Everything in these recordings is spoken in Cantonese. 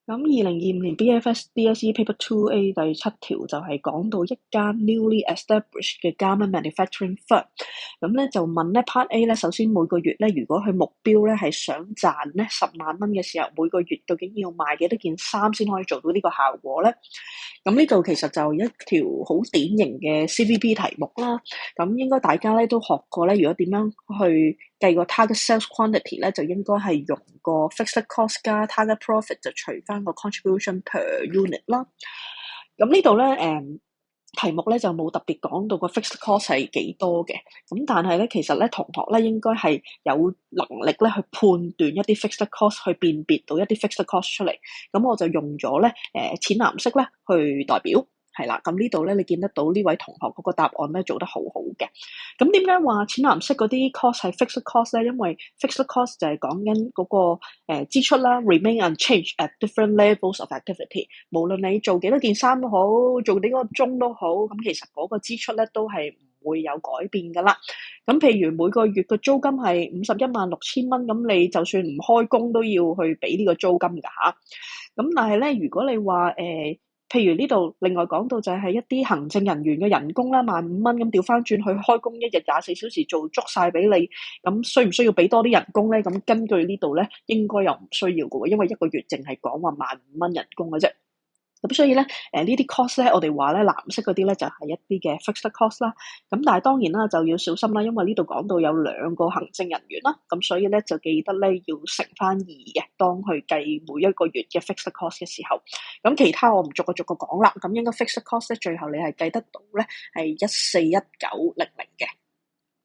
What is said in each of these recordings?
咁2025年 BFS DSE Paper 2A 第7條就係講到一間 newly established 嘅 garment manufacturing firm，咁咧就問咧 Part A 咧，首先每個月咧，如果佢目標咧係想賺咧10萬蚊嘅時候，每個月究竟要賣幾多件衫先可以做到呢個效果咧？咁呢度其實就一條好典型嘅 CVP 題目啦。咁應該大家咧都學過咧，如果點樣去計個 target sales quantity 咧，就應該係用個 fixed cost 加 target profit 就除翻個 contribution per unit 啦。咁呢度咧題目咧就冇特別講到個 fixed cost 係幾多嘅，咁但係咧其實咧同學咧應該係有能力咧去判斷一啲 fixed cost， 去辨別到一啲 fixed cost 出嚟，咁我就用咗咧淺藍色咧去代表。係啦，咁呢度咧，你見得到呢位同學嗰個答案咧做得好好嘅。咁點解話淺藍色嗰啲 cost 係 fixed cost 咧？因為 fixed cost 就係講緊嗰個支出啦 ，remain unchanged at different levels of activity。無論你做幾多件衫都好，做幾個鐘都好，咁其實嗰個支出咧都係唔會有改變噶啦。咁譬如每個月嘅租金係516000蚊，咁你就算唔開工都要去俾呢個租金㗎吓。咁但係咧，如果你話譬如呢度另外講到就係一啲行政人員嘅人工啦，15,000蚊，咁調翻轉去開工一日24小時做足晒俾你，咁需唔需要俾多啲人工咧？咁根據呢度咧，應該又唔需要嘅喎，因為一個月淨係講話15,000蚊人工嘅啫。咁所以咧，呢啲 cost 咧，我哋話咧藍色嗰啲咧就係一啲嘅 fixed cost 啦。咁但係當然啦，就要小心啦，因為呢度講到有2個行政人員啦，咁所以咧就記得咧要乘翻2嘅，當去計每一個月嘅 fixed cost 嘅時候。咁其他我唔逐個講啦。咁應該 fixed cost 咧，最後你係計得到咧係141,900嘅。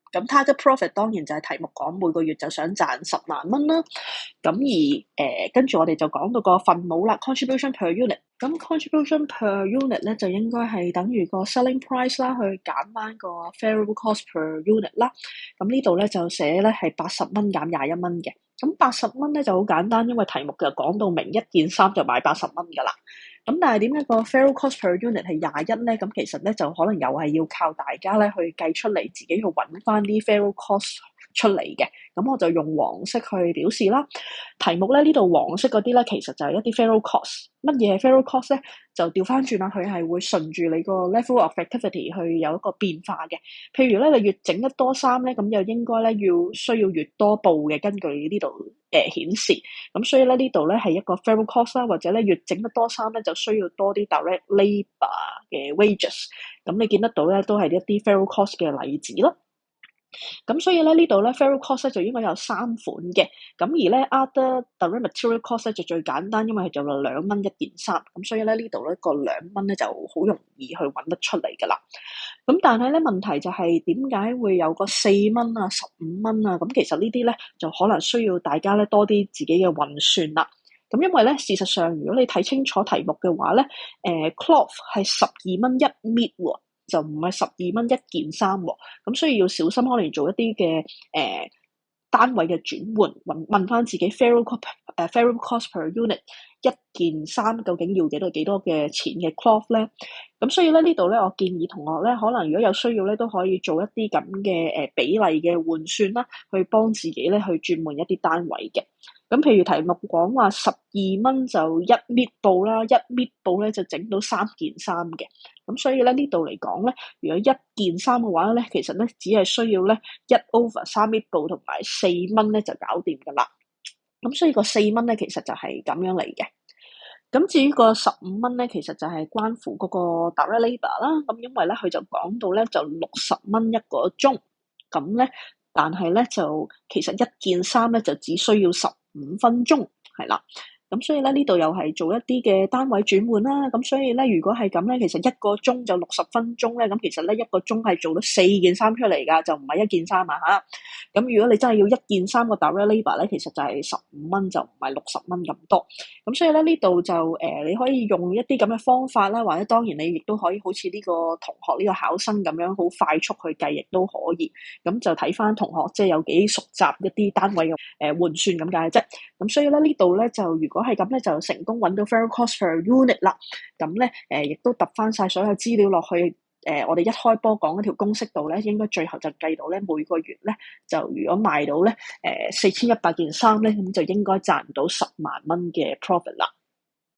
咁 target profit 當然就係題目講每個月就想賺10萬蚊啦。咁而跟住我哋就講到個分母啦 ，contribution per unit。咁 contribution per unit 咧就應該係等於個 selling price 啦，去減翻個 variable cost per unit 啦。咁呢度咧就寫咧係80蚊減21蚊嘅。咁80蚊咧就好簡單，因為題目就講到明一件衫就賣80蚊噶啦。咁但係點解個 variable cost per unit 係21咧？咁其實咧就可能又係要靠大家咧去計出嚟，自己去揾翻啲 variable cost 出嚟嘅。咁我就用黃色去表示啦。題目咧呢度黃色嗰啲咧，其實就係一啲 variable cost。乜嘢係 variable cost 咧？就調翻轉啦，佢係會順住你個 level of activity 去有一個變化嘅。譬如咧，你越整得多衫咧，咁就應該咧需要越多布嘅。根據呢度顯示，咁所以咧呢度咧係一個 variable cost 啦，或者咧越整得多衫咧就需要多啲 direct labour 嘅 wages。咁你見得到咧都係一啲 variable cost 嘅例子咯。咁所以咧呢度咧 variable cost 咧就應該有3款嘅，咁而咧 other direct material cost 咧就最簡單，因為係就2蚊一件衫，咁所以咧呢度咧個2蚊咧就好容易去揾得出嚟噶啦。咁但係咧問題就係點解會有個4蚊啊、15蚊啊？咁其實呢啲咧就可能需要大家咧多啲自己嘅運算啦。咁因為咧事實上如果你睇清楚題目嘅話咧，cloth 係12蚊一搣喎。就唔係12蚊一件衫喎，咁所以要小心，可能做一啲嘅單位嘅轉換，問翻自己 variable cost per unit 一件衫究竟要幾多嘅錢嘅 cloth 咧？咁所以咧呢度咧，我建議同學咧，可能如果有需要咧，都可以做一啲咁嘅比例嘅換算啦，去幫自己咧去轉換一啲單位嘅。咁譬如題目講話12蚊就一搣布啦，一搣布咧就整到3件衫嘅。咁所以咧呢度嚟講咧，如果一件衫嘅話咧，其實咧只係需要咧1/3搣布同埋4蚊咧就搞掂噶啦。咁所以個4蚊咧其實就係咁樣嚟嘅。咁至於個15蚊咧，其實就係關乎嗰個 direct labour 啦。咁因為咧佢就講到咧就60蚊一個鐘，咁咧但係咧就其實一件衫咧就只需要15分鐘，係啦。咁所以咧呢度又係做一啲嘅單位轉換啦。咁所以咧如果係咁咧，其實一個鐘就60分鐘咧，咁其實咧一個鐘係做到4件衫出嚟㗎，就唔係一件衫啊嚇。咁如果你真係要一件衫個 direct labour 咧，其實就係15蚊，就唔係60蚊咁多。咁所以咧呢度就你可以用一啲咁嘅方法啦，或者當然你亦都可以好似呢個同學呢個考生咁樣好快速去計，亦都可以。咁就睇翻同學即係有幾熟習一啲單位嘅換算咁解啫。咁所以咧呢度咧就如果係咁咧，就成功揾到 variable cost per unit 啦。咁咧亦都揼翻晒所有資料落去。我哋一開波講嗰條公式度咧，應該最後就計到咧每個月咧就如果賣到咧4100件衫咧，咁就應該賺到10萬蚊嘅 profit 啦。